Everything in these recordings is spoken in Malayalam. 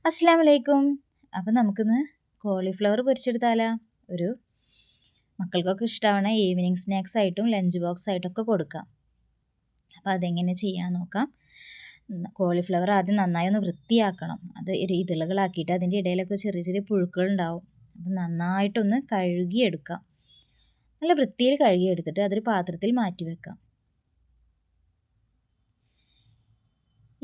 അസ്സലാമു അലൈക്കും. അപ്പം നമുക്കിന്ന് കോളിഫ്ലവർ പൊരിച്ചെടുത്താലോ? ഒരു മക്കൾക്കൊക്കെ ഇഷ്ടമാവണ ഈവനിങ് സ്നാക്സ് ആയിട്ടും ലഞ്ച് ബോക്സ് ആയിട്ടൊക്കെ കൊടുക്കാം. അപ്പോൾ അതെങ്ങനെ ചെയ്യാൻ നോക്കാം. കോളിഫ്ലവർ ആദ്യം നന്നായി ഒന്ന് വൃത്തിയാക്കണം. അത് ഇതളുകളാക്കിയിട്ട് അതിൻ്റെ ഇടയിലൊക്കെ ചെറിയ ചെറിയ പുഴുക്കളുണ്ടാവും. അപ്പം നന്നായിട്ടൊന്ന് കഴുകിയെടുക്കാം. നല്ല വൃത്തിയിൽ കഴുകിയെടുത്തിട്ട് അതൊരു പാത്രത്തിൽ മാറ്റി വെക്കാം.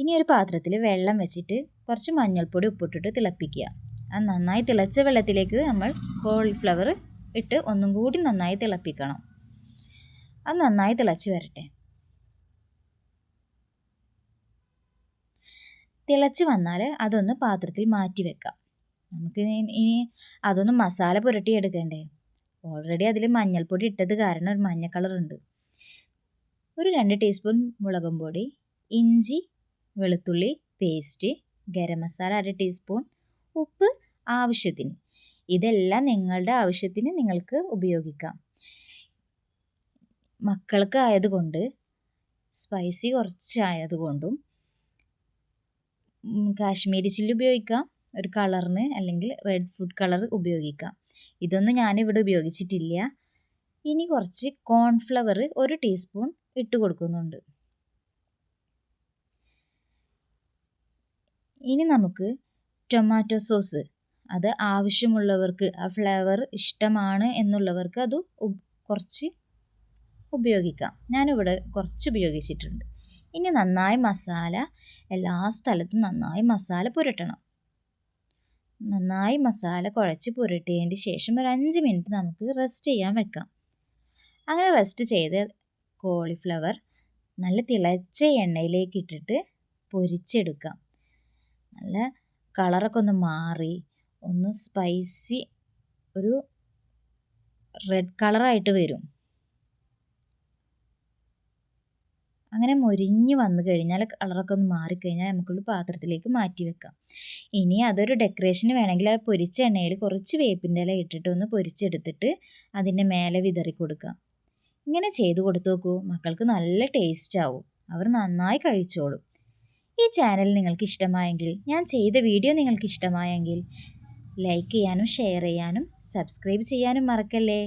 ഇനി ഒരു പാത്രത്തിൽ വെള്ളം വെച്ചിട്ട് കുറച്ച് മഞ്ഞൾപ്പൊടി ഉപ്പിട്ടിട്ട് തിളപ്പിക്കുക. ആ നന്നായി തിളച്ച വെള്ളത്തിലേക്ക് നമ്മൾ കോളിഫ്ലവർ ഇട്ട് ഒന്നും കൂടി നന്നായി തിളപ്പിക്കണം. അത് നന്നായി തിളച്ച് വരട്ടെ. തിളച്ച് വന്നാൽ അതൊന്ന് പാത്രത്തിൽ മാറ്റി വെക്കാം. നമുക്ക് ഇനി അതൊന്ന് മസാല പുരട്ടിയെടുക്കണ്ടേ. ഓൾറെഡി അതിൽ മഞ്ഞൾപ്പൊടി ഇട്ടത് കാരണം ഒരു മഞ്ഞ കളറുണ്ട്. ഒരു 2 ടീസ്പൂൺ മുളകും പൊടി, ഇഞ്ചി വെളുത്തുള്ളി പേസ്റ്റ്, ഗരം മസാല 1/2 ടീസ്പൂൺ, ഉപ്പ് ആവശ്യത്തിന്. ഇതെല്ലാം നിങ്ങളുടെ ആവശ്യത്തിന് നിങ്ങൾക്ക് ഉപയോഗിക്കാം. മക്കൾക്ക് ആയതുകൊണ്ട് സ്പൈസി കുറച്ചായതുകൊണ്ടും കാശ്മീരി ചില്ലി ഉപയോഗിക്കാം ഒരു കളറിന്, അല്ലെങ്കിൽ റെഡ് ഫുഡ് കളർ ഉപയോഗിക്കാം. ഇതൊന്നും ഞാനിവിടെ ഉപയോഗിച്ചിട്ടില്ല. ഇനി കുറച്ച് കോൺഫ്ലവർ 1 ടീസ്പൂൺ ഇട്ട് കൊടുക്കുന്നുണ്ട്. ഇനി നമുക്ക് ടൊമാറ്റോ സോസ്, അത് ആവശ്യമുള്ളവർക്ക്, ആ ഫ്ലേവർ ഇഷ്ടമാണ് എന്നുള്ളവർക്ക് അത് കുറച്ച് ഉപയോഗിക്കാം. ഞാനിവിടെ കുറച്ച് ഉപയോഗിച്ചിട്ടുണ്ട്. ഇനി നന്നായി മസാല എല്ലാ സ്ഥലത്തും നന്നായി മസാല പുരട്ടണം. നന്നായി മസാല കുഴച്ച് പുരട്ടിയതിന് ശേഷം ഒരു 5 മിനിറ്റ് നമുക്ക് റെസ്റ്റ് ചെയ്യാൻ വെക്കാം. അങ്ങനെ റെസ്റ്റ് ചെയ്ത് കോളിഫ്ലവർ നല്ല തിളച്ച എണ്ണയിലേക്ക് ഇട്ടിട്ട് പൊരിച്ചെടുക്കാം. നല്ല കളറൊക്കെ ഒന്ന് മാറി ഒന്ന് സ്പൈസി ഒരു റെഡ് കളറായിട്ട് വരും. അങ്ങനെ മൊരിഞ്ഞ് വന്നു കഴിഞ്ഞാൽ കളറൊക്കെ ഒന്ന് മാറിക്കഴിഞ്ഞാൽ നമുക്കൊരു പാത്രത്തിലേക്ക് മാറ്റി വെക്കാം. ഇനി അതൊരു ഡെക്കറേഷന് വേണമെങ്കിൽ ആ പൊരിച്ച എണ്ണയിൽ കുറച്ച് വേപ്പിൻ്റെ ഇല ഇട്ടിട്ട് ഒന്ന് പൊരിച്ചെടുത്തിട്ട് അതിൻ്റെ മേലെ വിതറി കൊടുക്കാം. ഇങ്ങനെ ചെയ്ത് കൊടുത്തു നോക്കൂ. മക്കൾക്ക് നല്ല ടേസ്റ്റ് ആവും. അവർ നന്നായി കഴിച്ചോളും. ഈ ചാനൽ നിങ്ങൾക്ക് ഇഷ്ടമായെങ്കിൽ, ഞാൻ ചെയ്ത വീഡിയോ നിങ്ങൾക്ക് ഇഷ്ടമായെങ്കിൽ ലൈക്ക് ചെയ്യാനും ഷെയർ ചെയ്യാനും സബ്സ്ക്രൈബ് ചെയ്യാനും മറക്കല്ലേ.